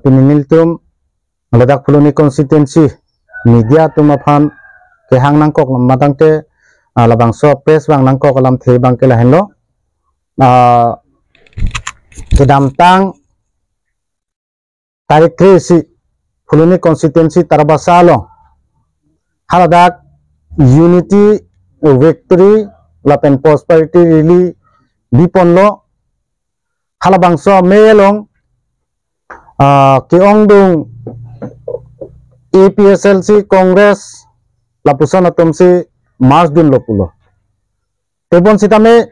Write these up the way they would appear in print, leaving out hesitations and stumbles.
Pininil tum Ladak Fuluni constituency media tum aphan ke hang nangkok matang te labang so press bang nangkok alam the bang ke lahen lo ke damtang tarik krisi Fuluni constituency tarbasa lo haladak unity victory lapen prosperity really dipon lo halabang so melong ke ongdung APSLC Congress lapusan atom si Mars dun lopulo tebon sitame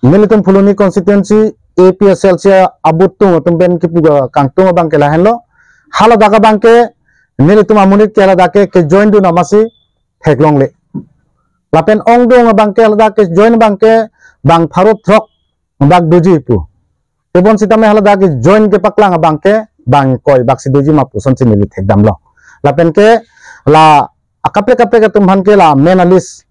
militum Fuluni constituency APSLC abutung atom ben kipuga kangtung bang ke lahen lo hala daga bang ke militum amunit ke hala dake ke join du namasi theklong le lapen ongdung bang ke hala dake join bang ke bang pharot throk bang duji pu tebon sitame hala dake join ke paklang bang ke bang koi bak si duji mapuson si milit thekdam lo lapen ke la akape ke tumhan ke la menalis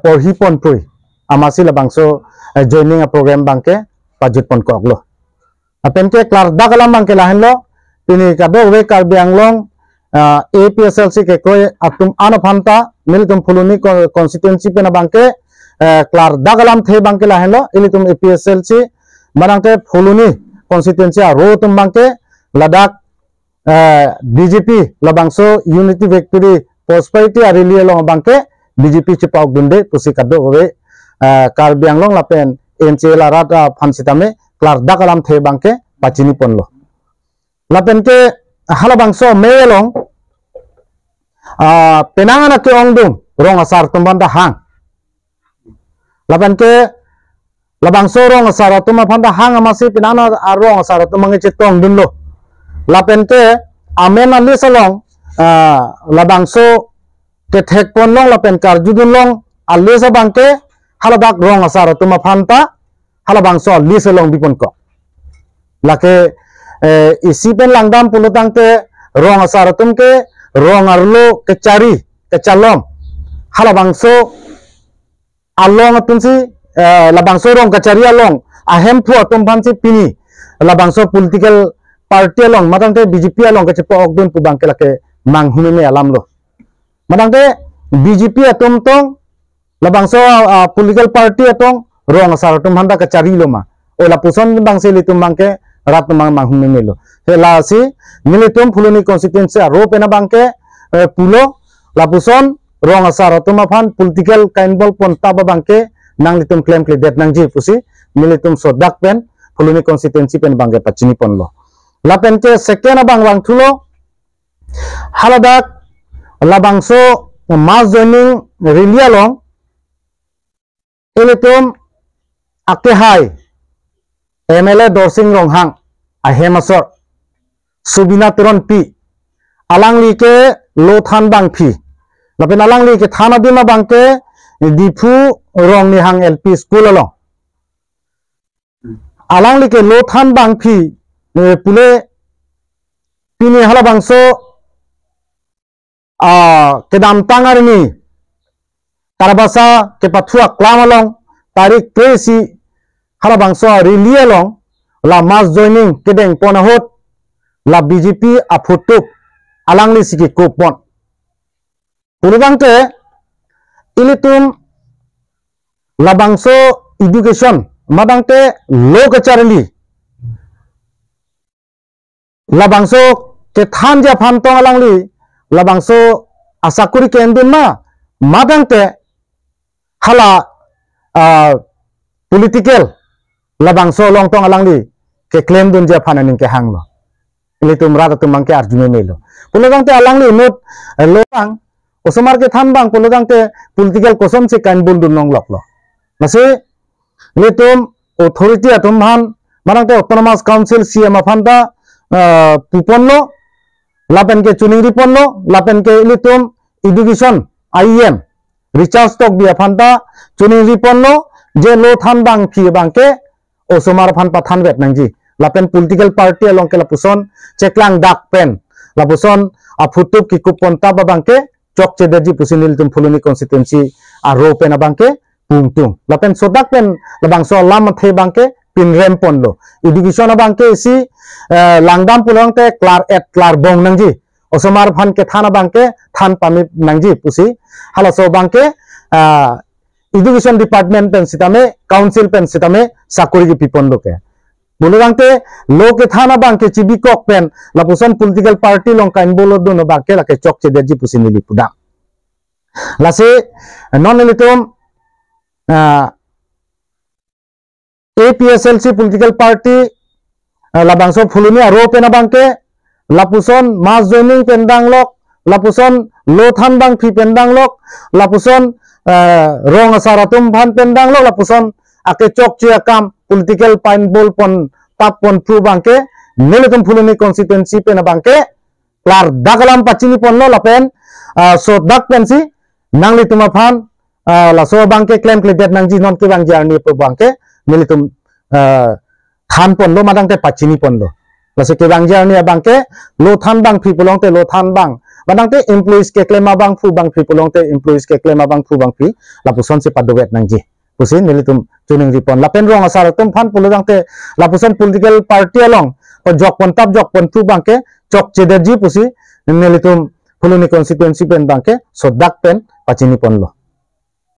por hipon pui amasi la bangso joining a program bangke pajut pon ko lo lapen ke klar dagalam bangke lahen lo tini kado we Karbi Anglong APSLC ke koy atum ana phanta militum Fuluni constituency pena bangke klar dagalam the bangke lahen lo ilitum APSLC manangte Fuluni constituency a ro tum bangke Ladak BJP labangso unity victory prosperity arilia long bangke BJP cipau gunde pusi kado we Karbi Anglong lapen NC la rata fansitame klar dakalam the bangke pacini pon lo lapen ke hala bangso melong penangana ke ongdung rong asar tumbanda hang lapen ke labangso rong asar tumapanda hang amasi penana rong asar tumange cetong dun lo lapen ke amena lisalong labangso ke thek pon long lapen karjudun long alisa bangke haladak rong asar tuma phanta halabangso lisalong bipon ko lake isi pen langdam pulutang te rong asar tum ke rong arlo ke cari ke calong halabangso along atum si labangso rong ke cari along ahem pu atum phansi pini labangso political party along matangte BJP along ke cepo okdun pu bangke lake manghumime alam lo matangte BJP atum tong labangso political party atong rong asar tum handa ke cari lo ma ola puson bangse litum bangke rat manghumime lo hela si militum Fuluni constituency ro pena bangke pulo lapuson rong asar tum aphan political kainbol ponta ba bangke nang litum claim det nangji pusi militum sodak pen Fuluni constituency pen bangke pacini pon lo lapen ke second bang thulo haladak labangso mass joining rilia long elitum ake hai MLA Dorsing Ronghang ahemasor subina turon pi alangli ke lothan bang phi lapen alangli ke thana dima bangke dipu rong ni hang LP school along alangli ke lothan bang phi pule pini hala bangso kedam tangar ni tarbasa ke pathua klamalong tarik kresi hala bangso rilia long la mass joining kedeng ponahot la BJP afutuk alangli siki kupon pulubangte ilitum la bangso education madangte lokacharli labangso ke thanja phantong alangli labangso asakuri ke endun ma madangte hala political labangso longtong alangli ke claim dun ja phananing ke hanglo ilitum rata tumang ke arjume melo pulogangte alangli mut lorang osomar ke thambang pulogangte political kosom se kan bul dun long loklo nase litum authority atum han marangte autonomous council CM aphanda puponlo lapen ke chuning riponlo lapen ke ilitum education IEM recharge stock dia phanta chuning riponlo je lo than bang phi bangke osomar phan pathan vet nangji lapen political party along ke lapuson ceklang dak pen lapuson afutup ki kupon ta bangke chok chederji pusinil tum Fuluni constituency aro pen bangke pungtung lapen sodak pen labangso lam the bangke pinrem pon lo education abang ke isi langdam pulang te klar bong nangji osomar phan ke thana bang ke than pami nangji pusi hala so bang ke education department pen sitame council pen sitame sakuri ki pipon lo ke bulu bang te lo ke thana bang ke chibi kok pen lapuson political party long kain bolo do no bang ke la ke chok che derji pusi nili puda lase non elitum APSLC political party labangso fuluni aro pena bangke lapuson mas joining pendang lok lapuson lothan bang phi pendang lok lapuson rong asaratum bhan pendang lok lapuson ake chok chia kam political pine ball pon tap pon pru bangke neletum fuluni constituency pena bangke lar dagalam pachini pon lo lapen so dak pensi nangli tuma phan la so bangke claim kledet nangji non ke bang jarni pro bangke neletum than pon lo madang te pachini pon lo lase ke bang jarni bangke lo than bang phi polong te lo than bang madang te employees ke claim bang fu bang phi polong te employees ke claim bang fu bang phi lapuson se padoget nangji pusin neletum tuning ripon lapen rong asar tum phan polong te lapuson political party along jok pon tap jok pon fu bangke chok chederji pusi neletum fuluni constituency pen bangke sodak pen pachini pon lo